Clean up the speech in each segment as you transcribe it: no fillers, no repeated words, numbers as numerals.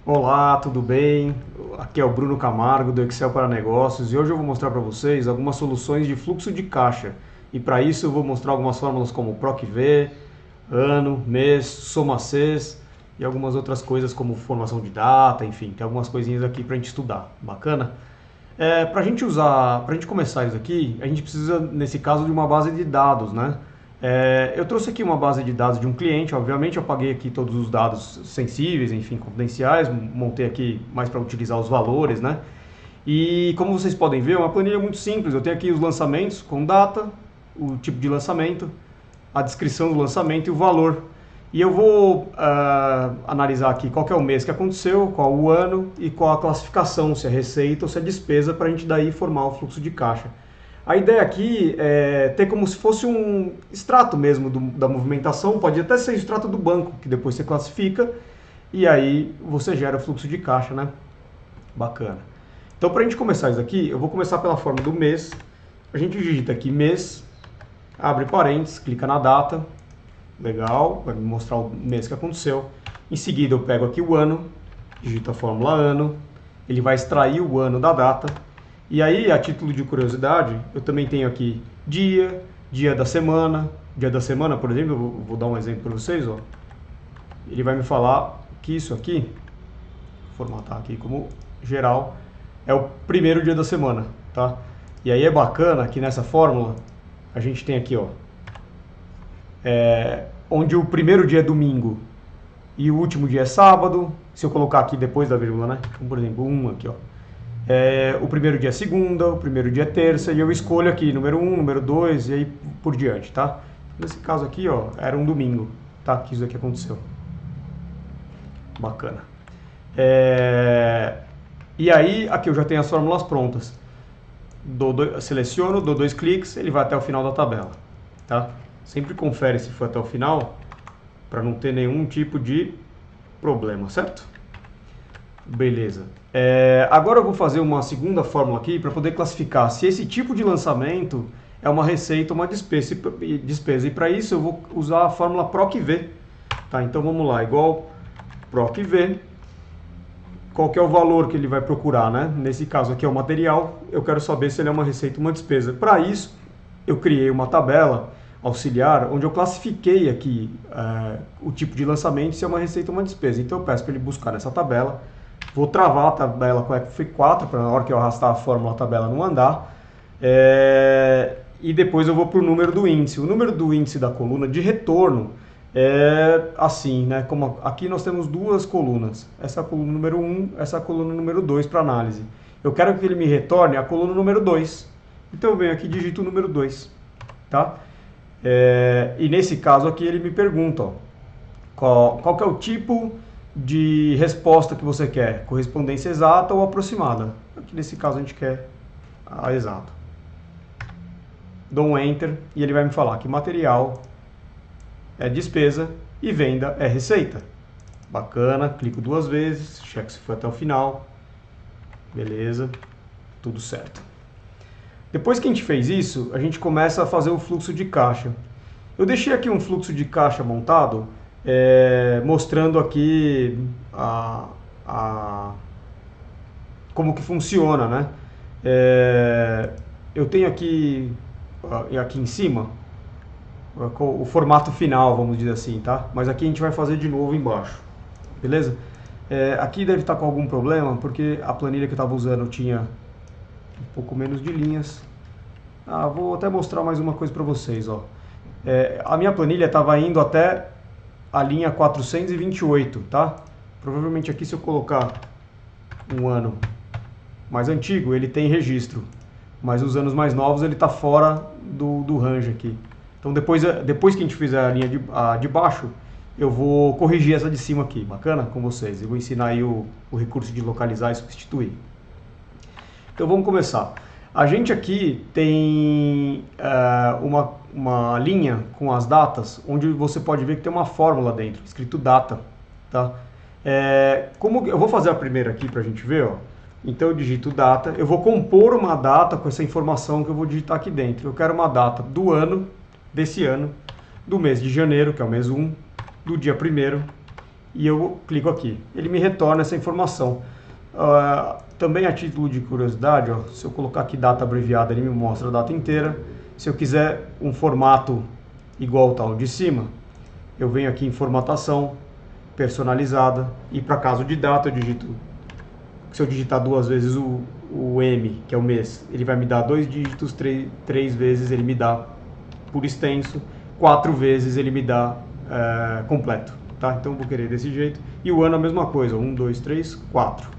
Olá, tudo bem? Aqui é o Bruno Camargo do Excel para Negócios e hoje eu vou mostrar para vocês algumas soluções de fluxo de caixa. E para isso eu vou mostrar algumas fórmulas como PROC-V, ano, mês, soma-Cs e algumas outras coisas como formação de data, enfim, tem algumas coisinhas aqui para a gente estudar. Bacana? Para a gente usar, para a gente começar isso aqui, a gente precisa, nesse caso, de uma base de dados, né? Eu trouxe aqui uma base de dados de um cliente, obviamente eu paguei aqui todos os dados sensíveis, enfim, confidenciais, montei aqui mais para utilizar os valores, né? E como vocês podem ver, é uma planilha muito simples, eu tenho aqui os lançamentos com data, o tipo de lançamento, a descrição do lançamento e o valor. E eu vou analisar aqui qual que é o mês que aconteceu, qual o ano e qual a classificação, se é receita ou se é despesa, para a gente daí formar o fluxo de caixa. A ideia aqui é ter como se fosse um extrato mesmo da movimentação, pode até ser extrato do banco, que depois você classifica e aí você gera o fluxo de caixa, né? Bacana. Então, para a gente começar isso aqui, eu vou começar pela forma do mês. A gente digita aqui mês, abre parênteses, clica na data, legal, vai me mostrar o mês que aconteceu. Em seguida, eu pego aqui o ano, digito a fórmula ano, ele vai extrair o ano da data. E aí, a título de curiosidade, eu também tenho aqui dia, dia da semana, por exemplo, eu vou dar um exemplo para vocês, ó. Ele vai me falar que isso aqui, vou formatar aqui como geral, é o primeiro dia da semana, tá? E aí é bacana que nessa fórmula a gente tem aqui, ó, onde o primeiro dia é domingo e o último dia é sábado. Se eu colocar aqui depois da vírgula, né? Então, por exemplo, aqui, ó. O primeiro dia é segunda, o primeiro dia é terça, e eu escolho aqui número 1, número 2 e aí por diante, tá? Nesse caso aqui, ó, era um domingo, tá? Que isso aqui aconteceu. Bacana. E aí, aqui eu já tenho as fórmulas prontas. Seleciono, dou 2 cliques, ele vai até o final da tabela, tá? Sempre confere se for até o final, para não ter nenhum tipo de problema, certo? Beleza. Agora eu vou fazer uma segunda fórmula aqui para poder classificar se esse tipo de lançamento é uma receita ou uma despesa. E para isso eu vou usar a fórmula PROC-V. Tá? Então vamos lá, igual PROC-V. Qual que é o valor que ele vai procurar, né? Nesse caso aqui é o material, eu quero saber se ele é uma receita ou uma despesa. Para isso, eu criei uma tabela auxiliar, onde eu classifiquei aqui o tipo de lançamento, se é uma receita ou uma despesa. Então eu peço para ele buscar nessa tabela, vou travar a tabela com F4, para na hora que eu arrastar a fórmula a tabela não andar, e depois eu vou para o número do índice. O número do índice da coluna de retorno é assim, né? Como aqui nós temos duas colunas, essa é a coluna número 1, essa é a coluna número 2 para análise. Eu quero que ele me retorne a coluna número 2, então eu venho aqui e digito o número 2, tá? E nesse caso aqui ele me pergunta, ó, qual que é o tipo de resposta que você quer, correspondência exata ou aproximada. Aqui nesse caso a gente quer a exata. Dou um Enter e ele vai me falar que material é despesa e venda é receita. Bacana, clico 2 vezes, checo se foi até o final. Beleza, tudo certo. Depois que a gente fez isso, a gente começa a fazer o fluxo de caixa. Eu deixei aqui um fluxo de caixa montado, mostrando aqui como que funciona, né? Eu tenho aqui em cima o formato final, vamos dizer assim, tá? Mas aqui a gente vai fazer de novo embaixo, beleza? Aqui deve estar com algum problema, porque a planilha que eu estava usando tinha um pouco menos de linhas. Vou até mostrar mais uma coisa para vocês, ó. A minha planilha estava indo até a linha 428, tá? Provavelmente aqui, se eu colocar um ano mais antigo, ele tem registro, mas os anos mais novos ele está fora do range aqui. Então depois que a gente fizer a linha de baixo, eu vou corrigir essa de cima aqui, bacana? Com vocês. Eu vou ensinar aí o recurso de localizar e substituir. Então vamos começar. A gente aqui tem uma linha com as datas, onde você pode ver que tem uma fórmula dentro, escrito data, tá? Como eu vou fazer a primeira aqui para a gente ver, ó. Então eu digito data, eu vou compor uma data com essa informação que eu vou digitar aqui dentro. Eu quero uma data do ano, desse ano, do mês de janeiro, que é o mês 1, do dia 1º e eu clico aqui. Ele me retorna essa informação. Também a título de curiosidade, ó, se eu colocar aqui data abreviada, ele me mostra a data inteira. Se eu quiser um formato igual ao tal de cima, eu venho aqui em formatação, personalizada, e para caso de data eu digito, se eu digitar 2 vezes o M, que é o mês, ele vai me dar 2 dígitos, 3 vezes ele me dá por extenso, 4 vezes ele me dá completo, tá? Então eu vou querer desse jeito. E o ano a mesma coisa, 1, 2, 3, 4.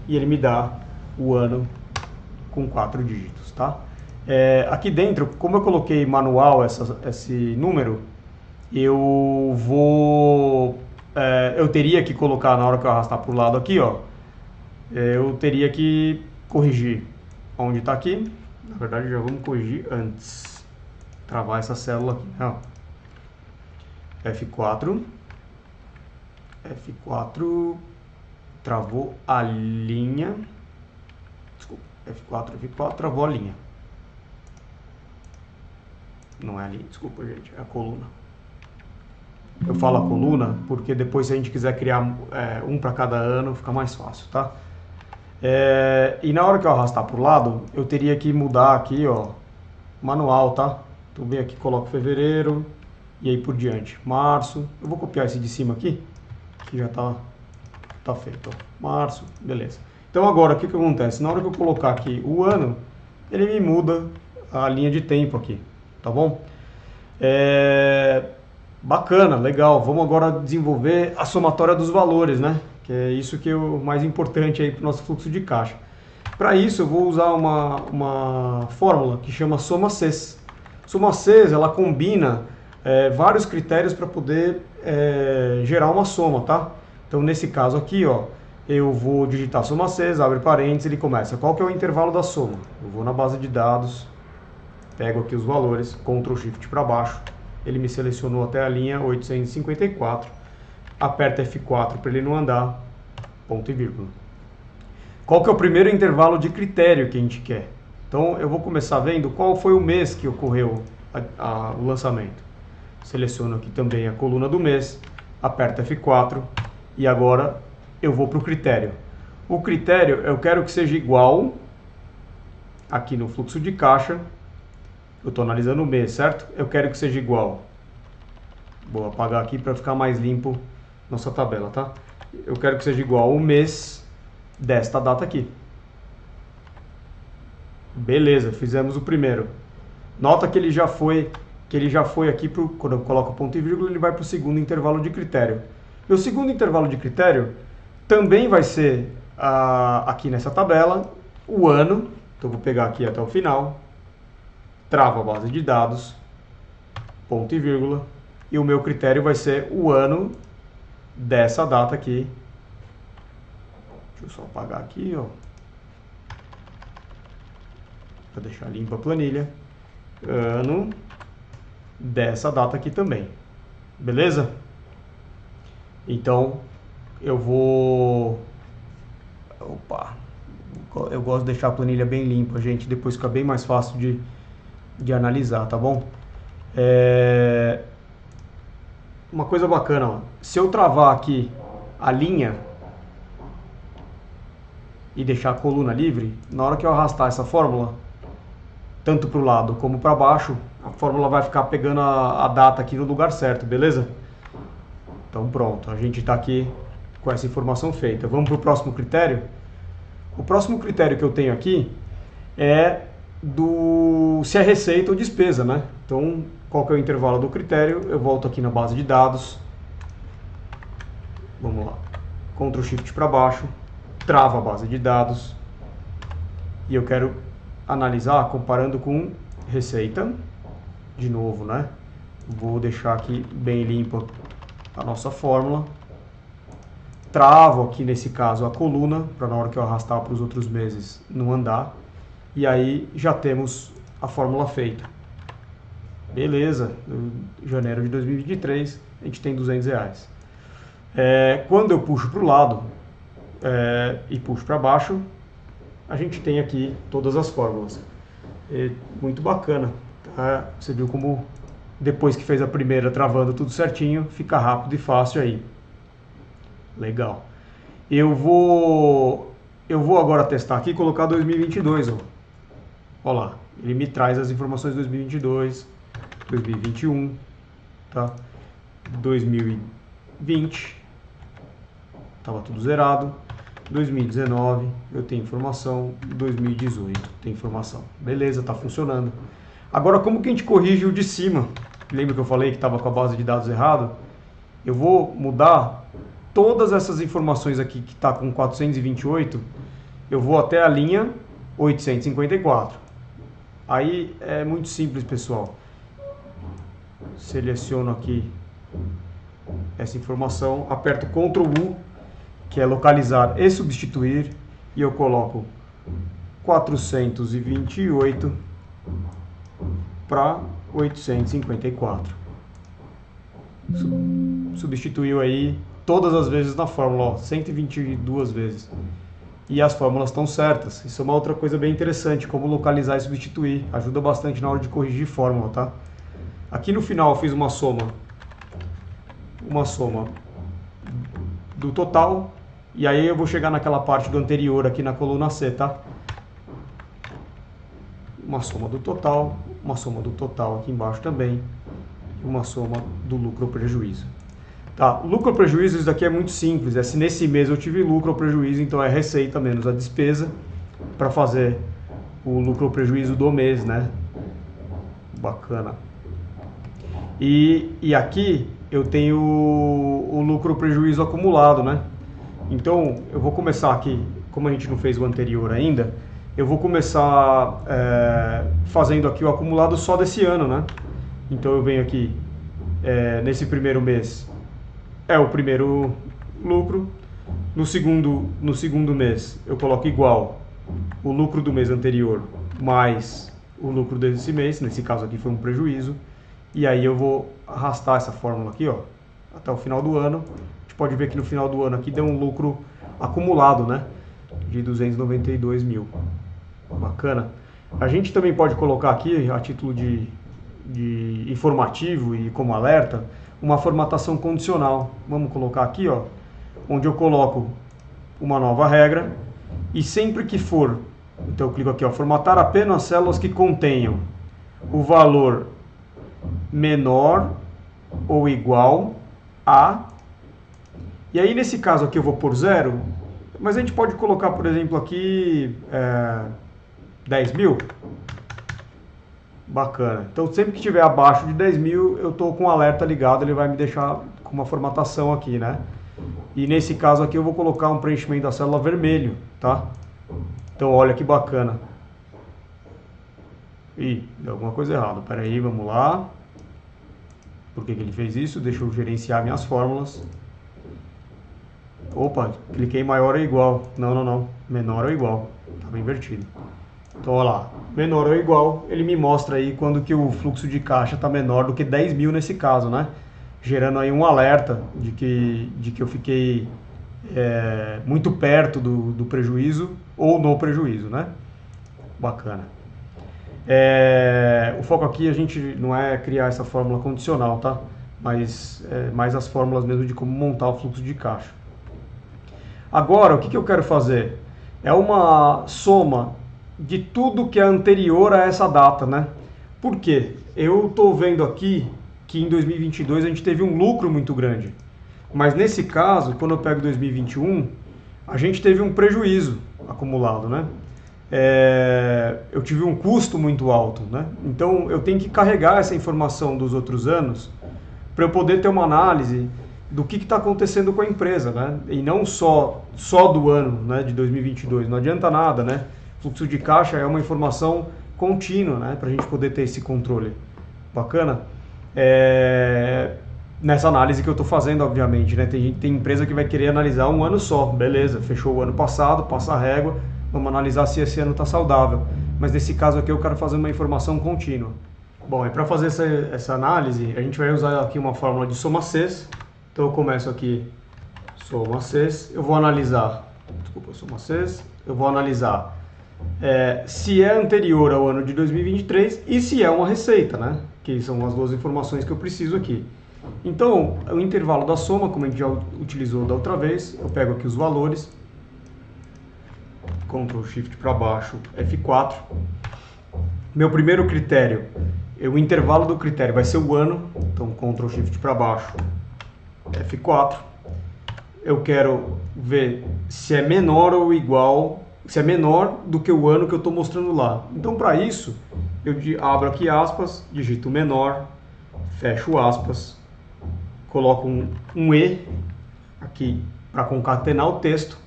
E ele me dá o ano com 4 dígitos, tá? Aqui dentro, como eu coloquei manual esse número, eu teria que colocar na hora que eu arrastar para o lado aqui, ó, eu teria que corrigir onde está aqui. Na verdade, já vamos corrigir antes. Travar essa célula aqui. Ó. F4. F4. Travou a linha. Desculpa. F4, F4. Travou a linha. Não é a linha, desculpa, gente. É a coluna. Eu falo a coluna porque depois, se a gente quiser criar um para cada ano, fica mais fácil, tá? E na hora que eu arrastar para o lado, eu teria que mudar aqui, ó, manual, tá? Então vem aqui, coloco fevereiro e aí por diante. Março, eu vou copiar esse de cima aqui, que já tá feito, ó. Março, beleza. Então agora, o que acontece? Na hora que eu colocar aqui o ano, ele me muda a linha de tempo aqui, tá bom? Bacana, legal. Vamos agora desenvolver a somatória dos valores, né? Que é isso que é o mais importante aí para o nosso fluxo de caixa. Para isso eu vou usar uma fórmula que chama soma Cs. Soma Cs, ela combina vários critérios para poder gerar uma soma, tá? Então nesse caso aqui, ó, eu vou digitar soma Cs, abre parênteses, ele começa. Qual que é o intervalo da soma? Eu vou na base de dados, pego aqui os valores, Ctrl Shift para baixo, ele me selecionou até a linha 854, aperta F4 para ele não andar, ponto e vírgula. Qual que é o primeiro intervalo de critério que a gente quer? Então eu vou começar vendo qual foi o mês que ocorreu o lançamento. Seleciono aqui também a coluna do mês, aperto F4 e agora eu vou para o critério. O critério eu quero que seja igual, aqui no fluxo de caixa, eu estou analisando o mês, certo? Eu quero que seja igual. Vou apagar aqui para ficar mais limpo nossa tabela, tá? Eu quero que seja igual o mês desta data aqui. Beleza, fizemos o primeiro. Nota que ele já foi aqui quando eu coloco ponto e vírgula, ele vai para o segundo intervalo de critério. E o segundo intervalo de critério também vai ser aqui nessa tabela o ano. Então vou pegar aqui até o final. Travo a base de dados, ponto e vírgula, e o meu critério vai ser o ano dessa data aqui. Deixa eu só apagar aqui, ó, para deixar limpa a planilha. Ano dessa data aqui também, beleza? Então eu vou... Opa! Eu gosto de deixar a planilha bem limpa, gente, depois fica bem mais fácil de analisar, tá bom? Uma coisa bacana, ó, se eu travar aqui a linha e deixar a coluna livre, na hora que eu arrastar essa fórmula, tanto para o lado como para baixo, a fórmula vai ficar pegando a data aqui no lugar certo, beleza? Então pronto, a gente está aqui com essa informação feita. Vamos para o próximo critério? O próximo critério que eu tenho aqui é se é receita ou despesa, né? Então, qual que é o intervalo do critério? Eu volto aqui na base de dados. Vamos lá. Ctrl Shift para baixo. Trava a base de dados. E eu quero analisar comparando com receita. De novo, né? Vou deixar aqui bem limpa a nossa fórmula. Travo aqui, nesse caso, a coluna, para na hora que eu arrastar para os outros meses não andar. E aí já temos a fórmula feita. Beleza, em janeiro de 2023 a gente tem R$200. Quando eu puxo para o lado e puxo para baixo, a gente tem aqui todas as fórmulas. Muito bacana, tá? Você viu como depois que fez a primeira travando tudo certinho, fica rápido e fácil aí. Legal. Eu vou agora testar aqui e colocar 2022, ó. Olha lá, ele me traz as informações de 2022, 2021, tá? 2020, estava tudo zerado. 2019, eu tenho informação. 2018, tem informação. Beleza, tá funcionando. Agora, como que a gente corrige o de cima? Lembra que eu falei que estava com a base de dados errado? Eu vou mudar todas essas informações aqui que está com 428, eu vou até a linha 854. Aí é muito simples, pessoal. Seleciono aqui essa informação, aperto Ctrl U, que é localizar e substituir, e eu coloco 428 para 854. Substituiu aí todas as vezes na fórmula, ó, 122 vezes. E as fórmulas estão certas. Isso é uma outra coisa bem interessante, como localizar e substituir. Ajuda bastante na hora de corrigir fórmula, tá? Aqui no final eu fiz uma soma do total, e aí eu vou chegar naquela parte do anterior aqui na coluna C, tá? Uma soma do total aqui embaixo também, e uma soma do lucro ou prejuízo. Tá, lucro ou prejuízo, isso daqui é muito simples, é se nesse mês eu tive lucro ou prejuízo, então é receita menos a despesa para fazer o lucro ou prejuízo do mês, né? Bacana. E aqui eu tenho o lucro ou prejuízo acumulado, né? Então eu vou começar aqui, como a gente não fez o anterior ainda, eu vou começar fazendo aqui o acumulado só desse ano, né? Então eu venho aqui nesse primeiro mês, é o primeiro lucro. No segundo mês eu coloco igual o lucro do mês anterior mais o lucro desse mês, nesse caso aqui foi um prejuízo, e aí eu vou arrastar essa fórmula aqui, ó, até o final do ano. A gente pode ver que no final do ano aqui deu um lucro acumulado, né, de 292 mil. Bacana. A gente também pode colocar aqui, a título de informativo e como alerta, uma formatação condicional. Vamos colocar aqui, ó, onde eu coloco uma nova regra, e sempre que for, então eu clico aqui, ó, formatar apenas células que contenham o valor menor ou igual a, e aí nesse caso aqui eu vou por 0, mas a gente pode colocar, por exemplo, aqui 10 mil. Bacana. Então sempre que estiver abaixo de 10 mil, eu estou com o alerta ligado, ele vai me deixar com uma formatação aqui, né? E nesse caso aqui eu vou colocar um preenchimento da célula vermelho, tá? Então olha que bacana. Ih, deu alguma coisa errada. Pera aí, vamos lá. Por que ele fez isso? Deixa eu gerenciar minhas fórmulas. Opa, cliquei maior ou igual. Não. Menor ou igual. Estava invertido. Então, olha lá, menor ou igual, ele me mostra aí quando que o fluxo de caixa está menor do que 10 mil nesse caso, né? Gerando aí um alerta de que eu fiquei muito perto do prejuízo ou no prejuízo, né? Bacana. O foco aqui a gente não é criar essa fórmula condicional, tá? Mas mais as fórmulas mesmo de como montar o fluxo de caixa. Agora, o que eu quero fazer? É uma soma de tudo que é anterior a essa data, né? Por quê? Eu estou vendo aqui que em 2022 a gente teve um lucro muito grande. Mas nesse caso, quando eu pego 2021, a gente teve um prejuízo acumulado, né? Eu tive um custo muito alto, né? Então eu tenho que carregar essa informação dos outros anos para eu poder ter uma análise do que está acontecendo com a empresa, né? E não só do ano, né, de 2022. Não adianta nada, né? Fluxo de caixa é uma informação contínua, né, para a gente poder ter esse controle. Bacana? Nessa análise que eu estou fazendo, obviamente, né, tem empresa que vai querer analisar um ano só. Beleza, fechou o ano passado, passa a régua, vamos analisar se esse ano está saudável. Mas nesse caso aqui eu quero fazer uma informação contínua. Bom, e para fazer essa análise, a gente vai usar aqui uma fórmula de soma Cs. Então eu começo aqui, soma Cs, eu vou analisar, soma Cs, eu vou analisar se é anterior ao ano de 2023 e se é uma receita, né? Que são as duas informações que eu preciso aqui. Então, o intervalo da soma, como a gente já utilizou da outra vez, eu pego aqui os valores, Ctrl Shift para baixo, F4. Meu primeiro critério, o intervalo do critério vai ser o ano, então Ctrl Shift para baixo, F4. Eu quero ver se é menor ou igual, se é menor do que o ano que eu estou mostrando lá. Então, para isso, eu abro aqui aspas, digito menor, fecho aspas, coloco um E aqui para concatenar o texto,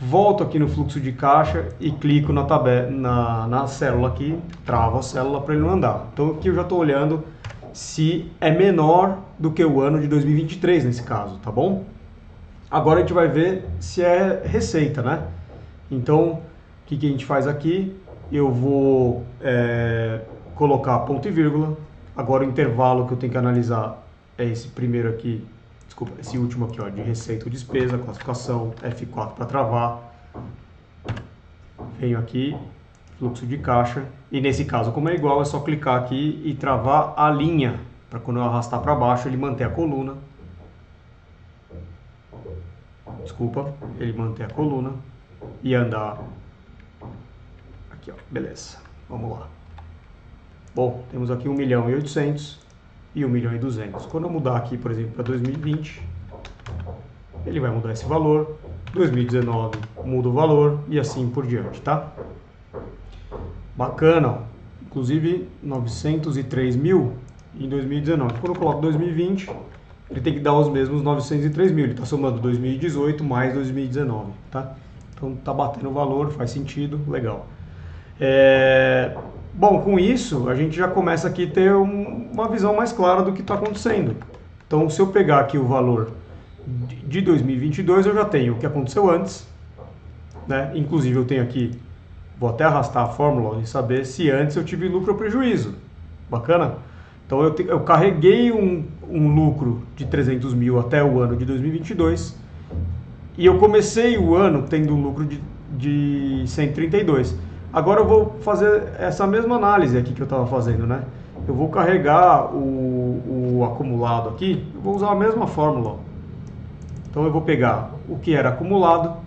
volto aqui no fluxo de caixa e clico na célula aqui, travo a célula para ele não andar. Então aqui eu já estou olhando se é menor do que o ano de 2023 nesse caso, tá bom? Agora a gente vai ver se é receita, né? Então, o que a gente faz aqui? Eu vou colocar ponto e vírgula. Agora o intervalo que eu tenho que analisar é esse primeiro aqui, desculpa, esse último aqui, ó, de receita ou despesa, classificação, F4 para travar. Venho aqui, fluxo de caixa, e nesse caso, como é igual, é só clicar aqui e travar a linha, para quando eu arrastar para baixo ele manter a coluna. Desculpa, ele manter a coluna e andar aqui, ó, beleza, vamos lá. Bom, temos aqui 1.800.000 e 1.200.000. Quando eu mudar aqui, por exemplo, para 2020, ele vai mudar esse valor. 2019 muda o valor e assim por diante, tá? Bacana, ó. Inclusive 903.000 em 2019. Quando eu coloco 2020, ele tem que dar os mesmos 903.000. Ele está somando 2018 mais 2019, tá? Então tá batendo o valor, faz sentido, legal. Bom, com isso, a gente já começa aqui a ter uma visão mais clara do que está acontecendo. Então, se eu pegar aqui o valor de 2022, eu já tenho o que aconteceu antes, né? Inclusive, eu tenho aqui, vou até arrastar a fórmula e saber se antes eu tive lucro ou prejuízo. Bacana? Então, eu carreguei um lucro de 300.000 até o ano de 2022 e eu comecei o ano tendo um lucro de 132. Agora eu vou fazer essa mesma análise aqui que eu estava fazendo, né? Eu vou carregar o acumulado aqui, eu vou usar a mesma fórmula. Então eu vou pegar o que era acumulado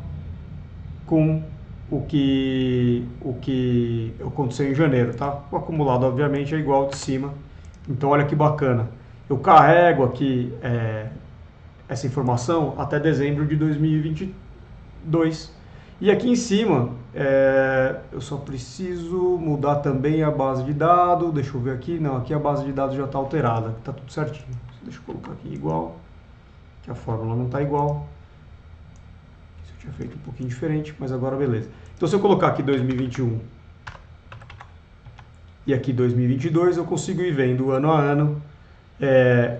com o que aconteceu em janeiro, tá? O acumulado obviamente é igual ao de cima. Então olha que bacana. Eu carrego aqui essa informação até dezembro de 2022. E aqui em cima, eu só preciso mudar também a base de dados. Deixa eu ver aqui. Não, aqui a base de dados já está alterada. Está tudo certinho. Deixa eu colocar aqui igual. Que a fórmula não está igual. Isso eu tinha feito um pouquinho diferente, mas agora beleza. Então se eu colocar aqui 2021 e aqui 2022, eu consigo ir vendo ano a ano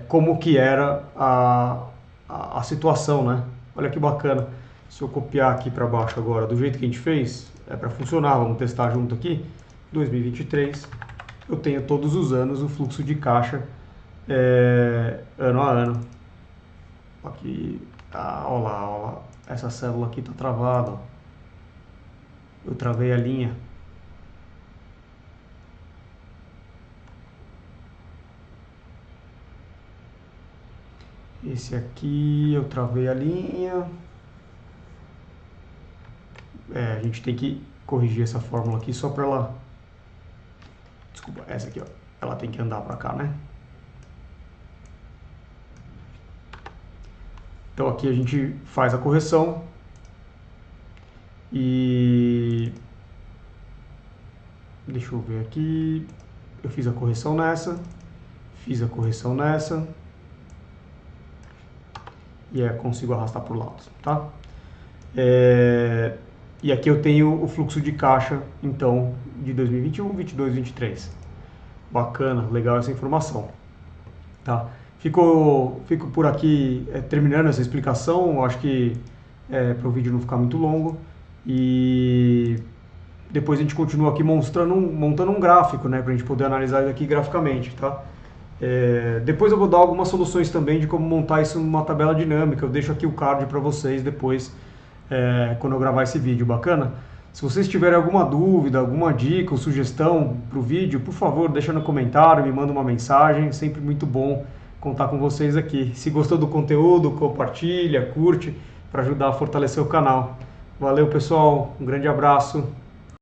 como que era a situação, né? Olha que bacana. Se eu copiar aqui para baixo agora, do jeito que a gente fez, é para funcionar, vamos testar junto aqui. 2023, eu tenho todos os anos o fluxo de caixa ano a ano. Aqui, olha lá, essa célula aqui está travada. Ó. Eu travei a linha. Esse aqui, eu travei a linha. A gente tem que corrigir essa fórmula aqui só para ela... Desculpa, essa aqui, ó. Ela tem que andar para cá, né? Então aqui a gente faz a correção. E... Deixa eu ver aqui. Eu fiz a correção nessa. Fiz a correção nessa. E consigo arrastar por lado, tá? E aqui eu tenho o fluxo de caixa, então, de 2021, 22, 23. Bacana, legal essa informação. Tá? Fico por aqui terminando essa explicação, acho que para o vídeo não ficar muito longo. E depois a gente continua aqui montando um gráfico, né, para a gente poder analisar isso aqui graficamente. Tá? Depois eu vou dar algumas soluções também de como montar isso numa tabela dinâmica. Eu deixo aqui o card para vocês depois. Quando eu gravar esse vídeo, bacana? Se vocês tiverem alguma dúvida, alguma dica ou sugestão para o vídeo, por favor, deixa no comentário, me manda uma mensagem, sempre muito bom contar com vocês aqui. Se gostou do conteúdo, compartilha, curte, para ajudar a fortalecer o canal. Valeu, pessoal. Um grande abraço.